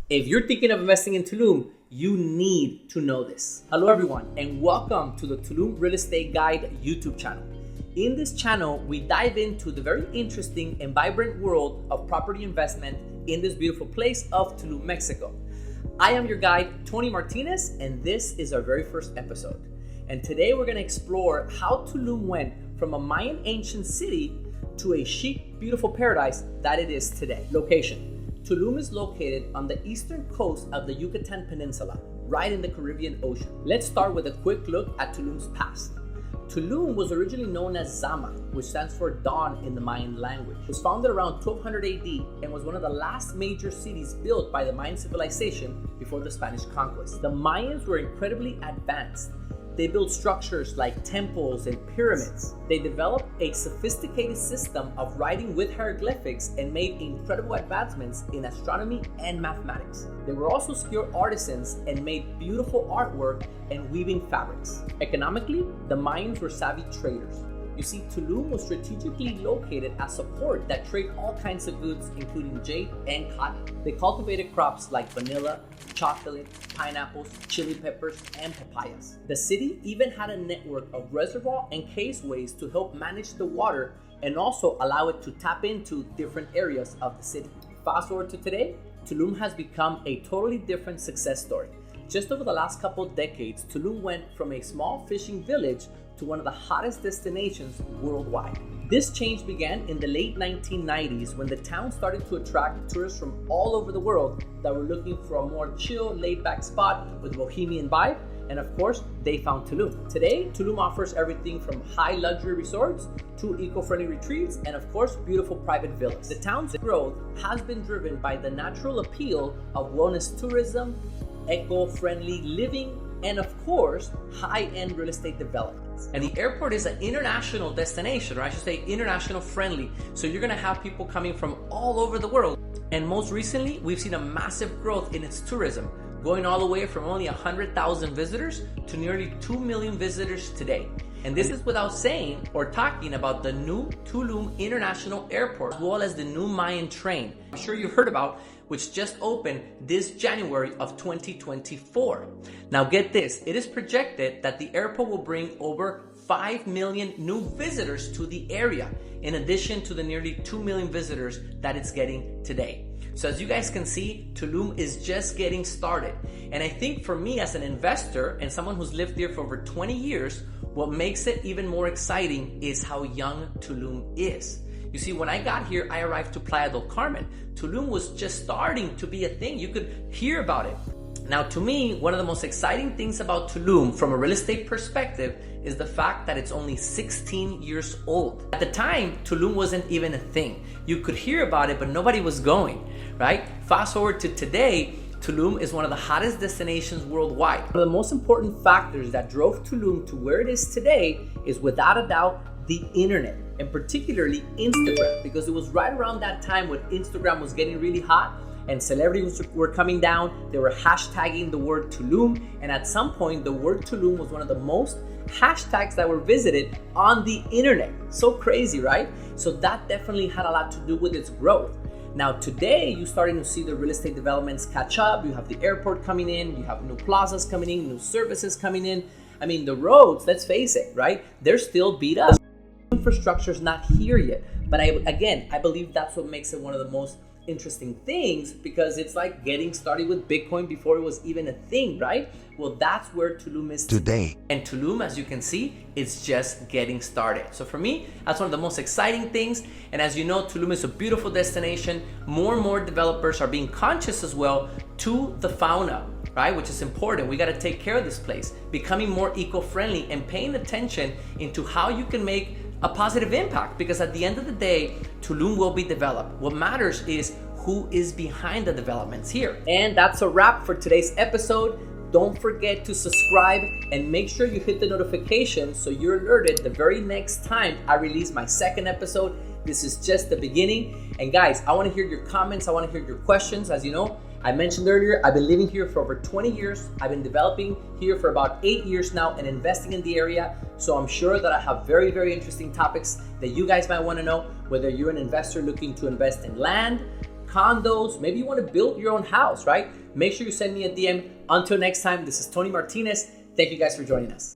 If you're thinking of investing in Tulum, you need to know this. Hello everyone, and welcome to the Tulum Real Estate Guide YouTube channel. In this channel, we dive into the very interesting and vibrant world of property investment in this beautiful place of Tulum, Mexico. I am your guide, Tony Martinez, and this is our very first episode. And today we're going to explore how Tulum went from a Mayan ancient city to a chic, beautiful paradise that it is today. Location. Tulum is located on the eastern coast of the Yucatan Peninsula, right in the Caribbean Ocean. Let's start with a quick look at Tulum's past. Tulum was originally known as Zama, which stands for dawn in the Mayan language. It was founded around 1200 AD and was one of the last major cities built by the Mayan civilization before the Spanish conquest. The Mayans were incredibly advanced. They built structures like temples and pyramids. They developed a sophisticated system of writing with hieroglyphics and made incredible advancements in astronomy and mathematics. They were also skilled artisans and made beautiful artwork and weaving fabrics. Economically, the Mayans were savvy traders. You see, Tulum was strategically located as a port that traded all kinds of goods, including jade and cotton. They cultivated crops like vanilla, chocolate, pineapples, chili peppers, and papayas. The city even had a network of reservoir and caseways to help manage the water and also allow it to tap into different areas of the city. Fast forward to today, Tulum has become a totally different success story. Just over the last couple of decades, Tulum went from a small fishing village to one of the hottest destinations worldwide. This change began in the late 1990s when the town started to attract tourists from all over the world that were looking for a more chill, laid-back spot with a bohemian vibe, and of course, they found Tulum. Today, Tulum offers everything from high luxury resorts to eco-friendly retreats and of course, beautiful private villas. The town's growth has been driven by the natural appeal of wellness tourism, eco-friendly living, and of course, high-end real estate development. And the airport is an international destination, or I should say international friendly. So you're gonna have people coming from all over the world. And most recently, we've seen a massive growth in its tourism, going all the way from only 100,000 visitors to nearly 2 million visitors today. And this is without saying or talking about the new Tulum International Airport, as well as the new Mayan train, I'm sure you've heard about, which just opened this January of 2024. Now get this, it is projected that the airport will bring over 5 million new visitors to the area, in addition to the nearly 2 million visitors that it's getting today. So as you guys can see, Tulum is just getting started. And I think for me as an investor and someone who's lived here for over 20 years, what makes it even more exciting is how young Tulum is. You see, when I got here, I arrived to Playa del Carmen. Tulum was just starting to be a thing. You could hear about it. Now, to me, one of the most exciting things about Tulum from a real estate perspective is the fact that it's only 16 years old. At the time, Tulum wasn't even a thing. You could hear about it, but nobody was going, right? Fast forward to today, Tulum is one of the hottest destinations worldwide. One of the most important factors that drove Tulum to where it is today is without a doubt the internet, and particularly Instagram, because it was right around that time when Instagram was getting really hot and celebrities were coming down. They were hashtagging the word Tulum, and at some point the word Tulum was one of the most hashtags that were visited on the internet. So crazy, right? So that definitely had a lot to do with its growth. Now today, you're starting to see the real estate developments catch up. You have the airport coming in, you have new plazas coming in, new services coming in. I mean, the roads, let's face it, right? They're still beat up. Infrastructure's not here yet. But I believe that's what makes it one of the most interesting things, because it's like getting started with Bitcoin before it was even a thing, right? Well, that's where Tulum is today. And Tulum, as you can see, is just getting started. So for me, that's one of the most exciting things. And as you know, Tulum is a beautiful destination. More and more developers are being conscious as well to the fauna, right? Which is important. We got to take care of this place, becoming more eco-friendly and paying attention into how you can make a positive impact, because at the end of the day, Tulum will be developed. What matters is who is behind the developments here. And that's a wrap for today's episode. Don't forget to subscribe and make sure you hit the notification so you're alerted the very next time I release my second episode. This is just the beginning. And guys, I want to hear your comments. I want to hear your questions. As you know, I mentioned earlier, I've been living here for over 20 years. I've been developing here for about 8 years now and investing in the area. So I'm sure that I have very, very interesting topics that you guys might want to know, whether you're an investor looking to invest in land, condos, maybe you want to build your own house, right? Make sure you send me a DM. Until next time, this is Tony Martinez. Thank you guys for joining us.